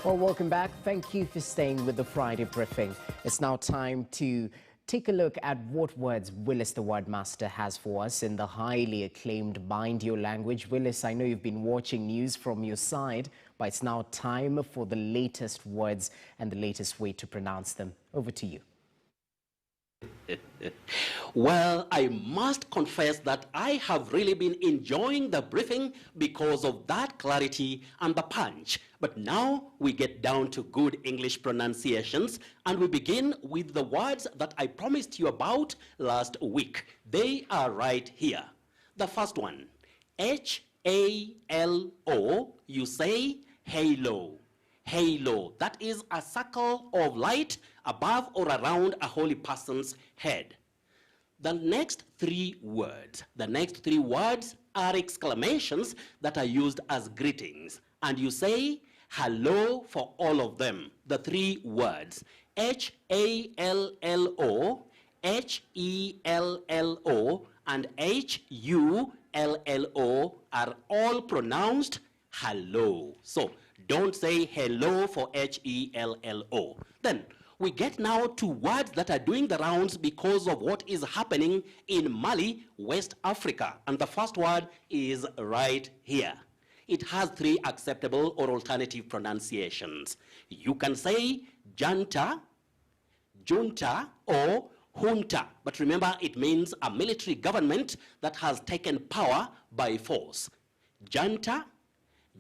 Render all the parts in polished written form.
Well, welcome back. Thank you for staying with the Friday briefing. It's now time to take a look at what words Willice the Word Master has for us in the highly acclaimed Mind Your Language. Willice, I know you've been watching news from your side, but it's now time for the latest words and the latest way to pronounce them. Over to you. Well, I must confess that I have really been enjoying the briefing because of that clarity and the punch. But now we get down to good English pronunciations, and we begin with the words that I promised you about last week. They are right here. The first one, H-A-L-O, you say halo. Halo, that is a circle of light above or around a holy person's head. The next three words are exclamations that are used as greetings. And you say hello for all of them. The three words, H-A-L-L-O, H-E-L-L-O, and H-U-L-L-O are all pronounced hello. So don't say hello for H-E-L-L-O. Then we get now to words that are doing the rounds because of what is happening in Mali, West Africa. And the first word is right here. It has three acceptable or alternative pronunciations. You can say junta, junta, or junta. But remember, it means a military government that has taken power by force. Junta,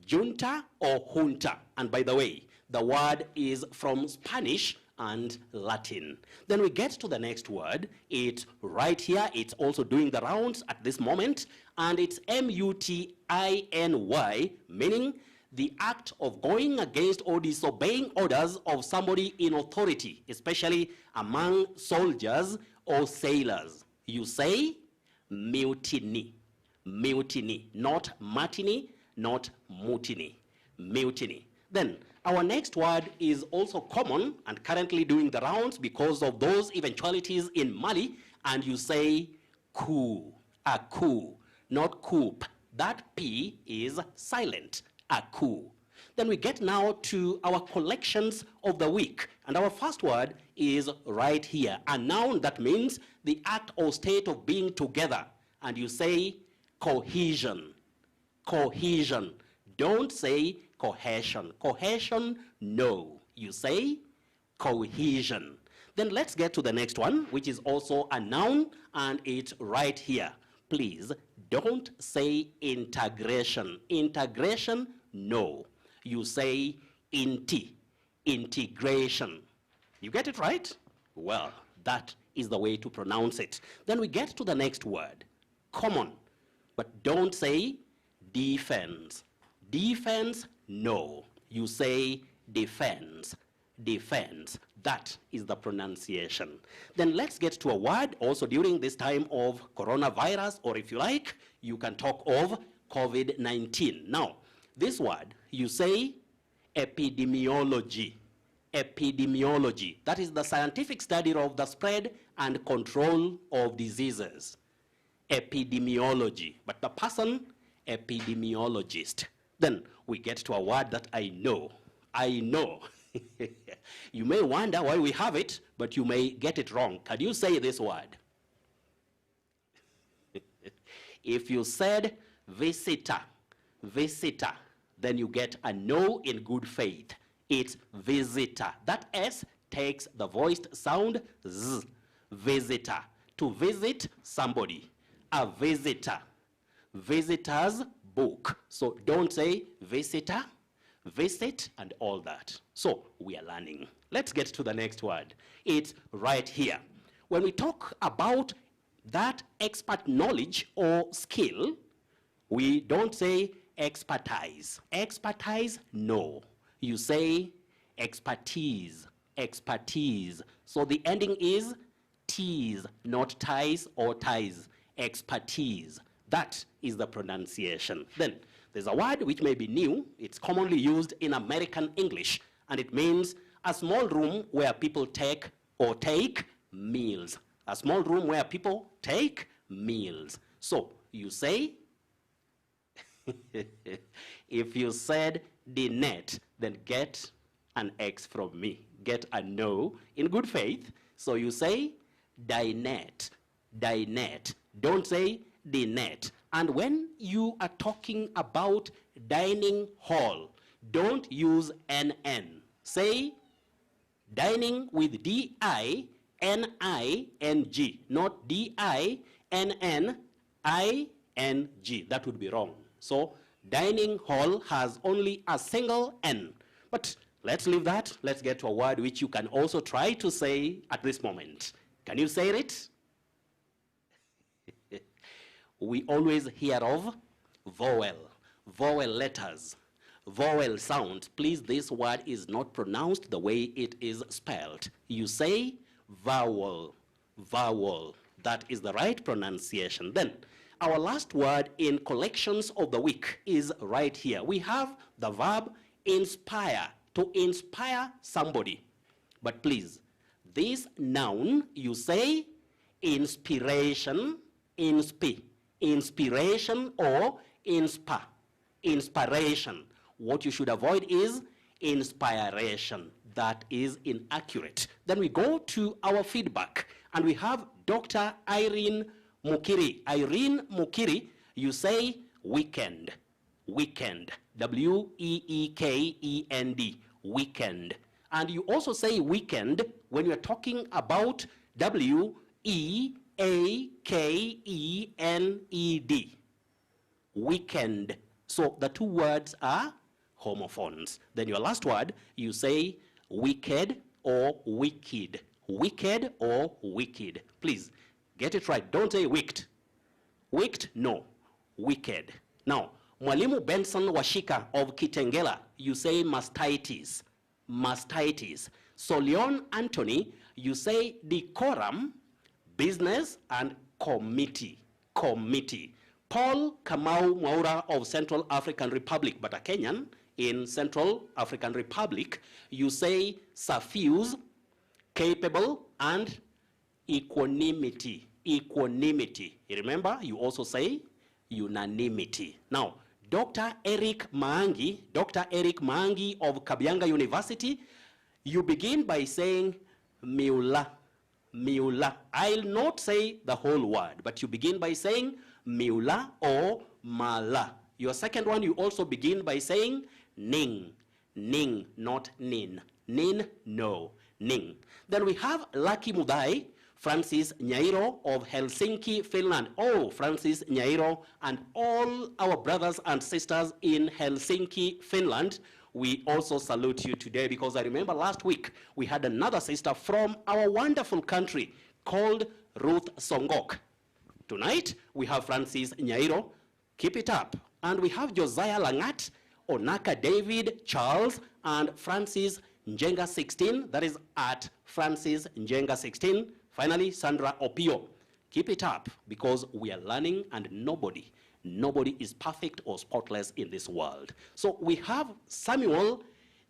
junta, or junta. And by the way, the word is from Spanish and Latin. Then we get to the next word. It's right here. It's also doing the rounds at this moment. And it's M-U-T-I-N-Y, meaning the act of going against or disobeying orders of somebody in authority, especially among soldiers or sailors. You say mutiny. Mutiny. Not martini, not mutiny. Mutiny. Then our next word is also common and currently doing the rounds because of those eventualities in Mali, and you say coup, a coup, not coup. That P is silent, a coup. Then we get now to our collections of the week, and our first word is right here, a noun that means the act or state of being together, and you say cohesion, cohesion. Don't say cohesion. Cohesion, no. You say cohesion. Then let's get to the next one, which is also a noun, and it's right here. Please don't say integration. Integration, no. You say integration. You get it right? Well, that is the way to pronounce it. Then we get to the next word, common. But don't say defense. Defense, no. You say defense, defense. That is the pronunciation. Then let's get to a word also during this time of coronavirus, or if you like, you can talk of COVID-19. Now, this word, you say epidemiology. Epidemiology. That is the scientific study of the spread and control of diseases. Epidemiology. But the person, epidemiologist. Then we get to a word that I know. I know. You may wonder why we have it, but you may get it wrong. Can you say this word? If you said visitor, visitor, then you get a no in good faith. It's visitor. That S takes the voiced sound Z. Visitor. To visit somebody. A visitor. Visitor's book. So don't say visitor, visit, and all that. So we are learning. Let's get to the next word. It's right here. When we talk about that expert knowledge or skill, we don't say expertise. Expertise, no. You say expertise, expertise. So the ending is tease, not ties or ties. Expertise. That is the pronunciation. Then there's a word which may be new. It's commonly used in American English, and it means a small room where people take meals. A small room where people take meals. So you say, if you said dinette, then get an X from me. Get a no in good faith. So you say dinette, dinette. Don't say dinette. And when you are talking about dining hall, don't use NN. Say dining with D-I-N-I-N-G, not D-I-N-N-I-N-G. That would be wrong. So dining hall has only a single N. But let's leave that. Let's get to a word which you can also try to say at this moment. Can you say it? We always hear of vowel, vowel letters, vowel sound. Please, this word is not pronounced the way it is spelled. You say vowel, vowel. That is the right pronunciation. Then, our last word in collections of the week is right here. We have the verb inspire, to inspire somebody. But please, this noun, you say inspiration, inspiration or inspiration. What you should avoid is inspiration. That is inaccurate. Then we go to our feedback, and we have Dr. Irene Mukiri. Irene Mukiri, you say weekend, weekend, W-E-E-K-E-N-D, weekend. And you also say weekend when you're talking about W-E-A-K-E-N-E-D, weekend. So the two words are homophones. Then your last word, you say wicked or wicked. Wicked or wicked. Please, get it right. Don't say wicked. Wicked, no. Wicked. Now, Mwalimu Benson Washika of Kitengela, you say mastitis. Mastitis. So Leon Anthony, you say decorum, business, and committee. Committee. Paul Kamau Mwaura of Central African Republic, but a Kenyan in Central African Republic, you say suffuse, capable, and equanimity. Equanimity. You remember, you also say unanimity. Now, Dr. Eric Maangi of Kabianga University, you begin by saying miula, miula. I'll not say the whole word, but you begin by saying miula or mala. Your second one, you also begin by saying ning, ning, not nin. Nin, no, ning. Then we have Lucky Mudai, Francis Nyairo of Helsinki, Finland. Oh, Francis Nyairo and all our brothers and sisters in Helsinki, Finland, we also salute you today, because I remember last week we had another sister from our wonderful country called Ruth Songok. Tonight we have Francis Nyairo, keep it up. And we have Josiah Langat, Onaka David, Charles, and Francis Njenga 16, that is at Francis Njenga 16. Finally, Sandra Opio. Keep it up, because we are learning, and nobody is perfect or spotless in this world. So we have Samuel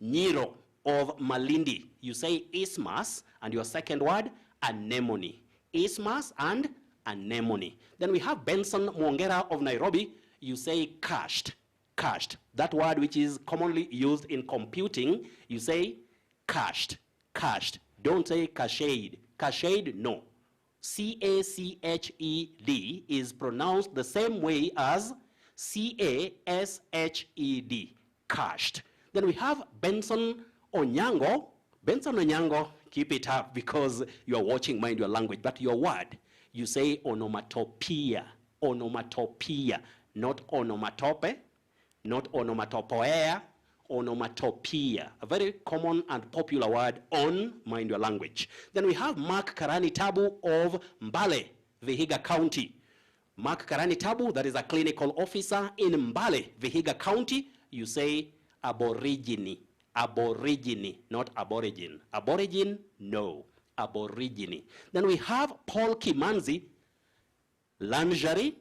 Nyiro of Malindi. You say isthmus, and your second word, anemone. Isthmus and anemone. Then we have Benson Mwongera of Nairobi. You say cached, cached. That word which is commonly used in computing, you say cached, cached. Don't say cached. Cached, no. C-A-C-H-E-D is pronounced the same way as C-A-S-H-E-D, cached. Then we have Benson Onyango. Benson Onyango, keep it up, because you are watching Mind Your Language, but your word, you say onomatopoeia, onomatopoeia, not onomatope, not onomatopoeia, onomatopoeia, a very common and popular word on Mind Your Language. Then we have Mark Karani Tabu of Mbale, Vihiga County. Mark Karani Tabu, that is a clinical officer in Mbale, Vihiga County. You say aborigine, aborigine, not aborigine. Aborigine, no, aborigine. Then we have Paul Kimanzi, lingerie,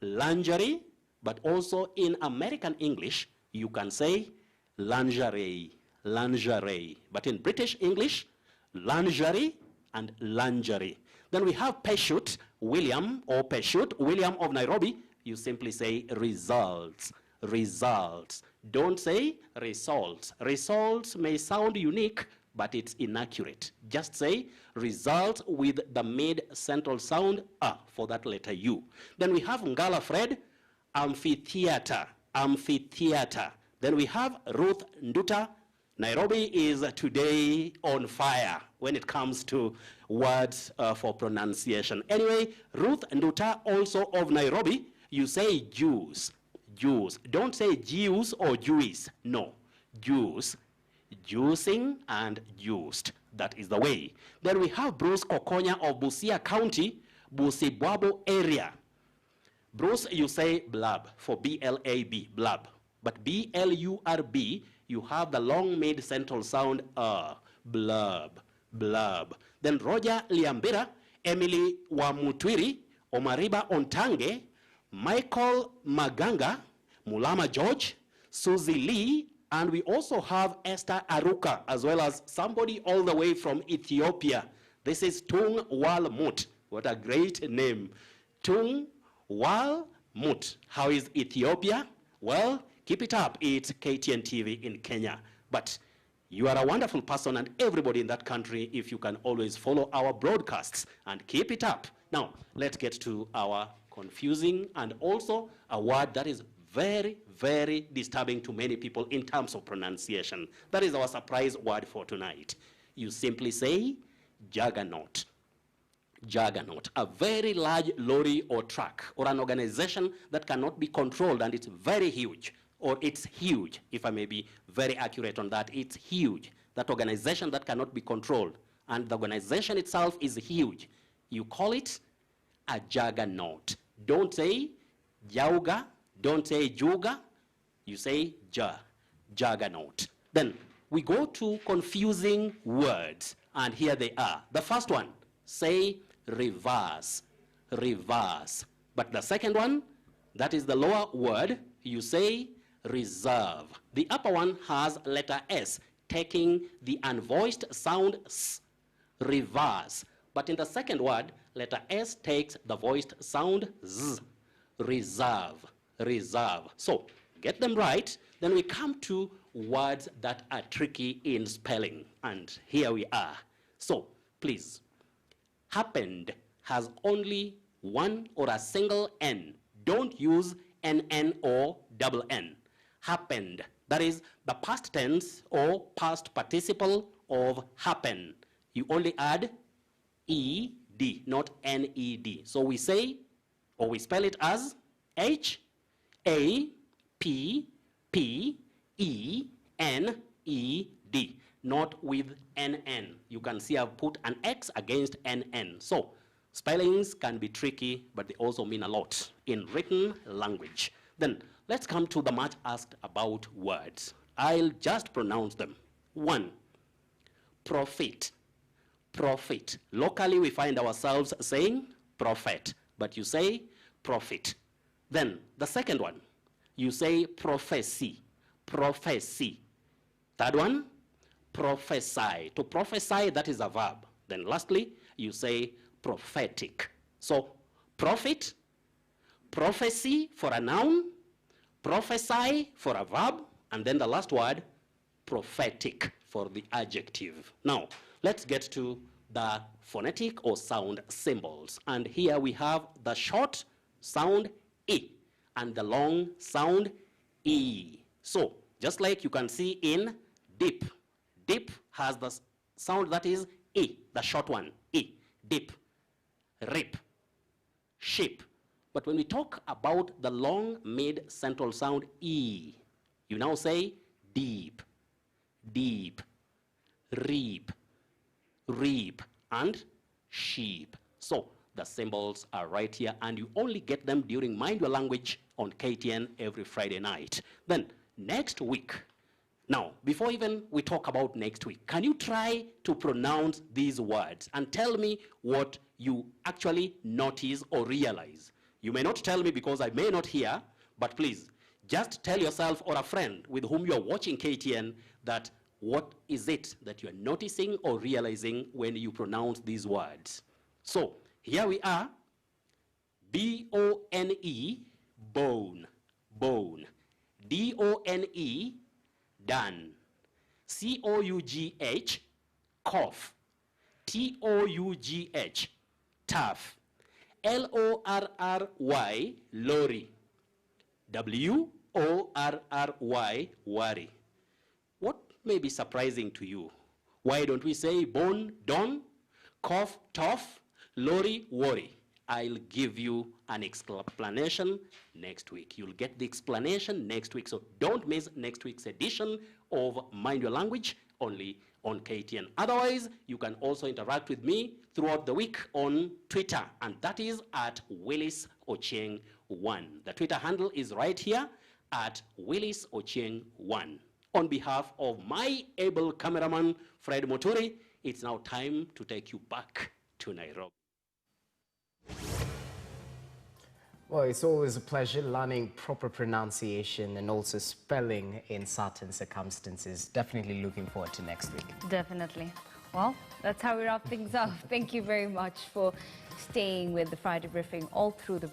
lingerie, but also in American English, you can say lingerie, lingerie. But in British English, lingerie and lingerie. Then we have Peshut William, or Peshut William of Nairobi. You simply say results, results. Don't say results. Results may sound unique, but it's inaccurate. Just say results with the mid-central sound for that letter U. Then we have Ngala Fred, amphitheater, amphitheater. Then we have Ruth Nduta. Nairobi is today on fire when it comes to words for pronunciation. Anyway, Ruth Nduta, also of Nairobi, you say Jews, Jews. Don't say Jews or Jewish. No, Jews. Juicing and juiced. That is the way. Then we have Bruce Kokonya of Busia County, Busibwabo area. Bruce, you say blab for B-L-A-B, blab. But B-L-U-R-B, you have the long mid-central sound, blub, blub. Then Roger Liambira, Emily Wamutwiri, Omariba Ontange, Michael Maganga, Mulama George, Susie Lee, and we also have Esther Aruka, as well as somebody all the way from Ethiopia. This is Tung Wal Mut. What a great name. Tung Wal Mut. How is Ethiopia? Well, keep it up. It's KTN TV in Kenya. But you are a wonderful person, and everybody in that country, if you can always follow our broadcasts and keep it up. Now, let's get to our confusing and also a word that is very, very disturbing to many people in terms of pronunciation. That is our surprise word for tonight. You simply say juggernaut. Juggernaut, a very large lorry or truck or an organization that cannot be controlled, and it's very huge, or it's huge, if I may be very accurate on that. It's huge. That organization that cannot be controlled, and the organization itself is huge. You call it a juggernaut. Don't say jauga. Don't say juga, you say juggernaut. Then we go to confusing words, and here they are. The first one, say reverse, reverse. But the second one, that is the lower word, you say reserve. The upper one has letter S, taking the unvoiced sound S, reverse. But in the second word, letter S takes the voiced sound Z, reserve. Reserve. So, get them right. Then we come to words that are tricky in spelling. And here we are. So, please, happened has only one or a single N. Don't use NN or double N. Happened. That is the past tense or past participle of happen. You only add ED, not NED. So we say, or we spell it as H-A-P-P-E-N-E-D, not with N-N. You can see I've put an X against N-N. So spellings can be tricky, but they also mean a lot in written language. Then let's come to the much asked about words. I'll just pronounce them. One, profit. Profit. Locally, we find ourselves saying prophet, but you say profit. Then the second one, you say prophecy, prophecy. Third one, prophesy. To prophesy, that is a verb. Then lastly, you say prophetic. So prophet, prophecy for a noun, prophesy for a verb, and then the last word, prophetic for the adjective. Now, let's get to the phonetic or sound symbols. And here we have the short sound E and the long sound E. So, just like you can see in dip. Dip has the sound that is E, the short one, E, dip. Rip, ship. But when we talk about the long mid-central sound E, you now say deep, deep, reap, reap, and sheep. So the symbols are right here, and you only get them during Mind Your Language on KTN every Friday night. Then next week, now, before even we talk about next week, can you try to pronounce these words and tell me what you actually notice or realize? You may not tell me because I may not hear, but please, just tell yourself or a friend with whom you're watching KTN that what is it that you're noticing or realizing when you pronounce these words. So, here we are, B-O-N-E, bone, bone. D-O-N-E, done. C-O-U-G-H, cough. T-O-U-G-H, tough. L-O-R-R-Y, lorry. W-O-R-R-Y, worry. What may be surprising to you? Why don't we say bone, don, cough, tough, lorry, worry? I'll give you an explanation next week. You'll get the explanation next week. So don't miss next week's edition of Mind Your Language, only on KTN. Otherwise, you can also interact with me throughout the week on Twitter, and that is at Willice Ochieng 1. The Twitter handle is right here at Willice Ochieng 1. On behalf of my able cameraman, Fred Moturi, it's now time to take you back to Nairobi. Well, it's always a pleasure learning proper pronunciation and also spelling in certain circumstances. Definitely looking forward to next week. Definitely. Well, that's how we wrap things up. Thank you very much for staying with the Friday briefing all through the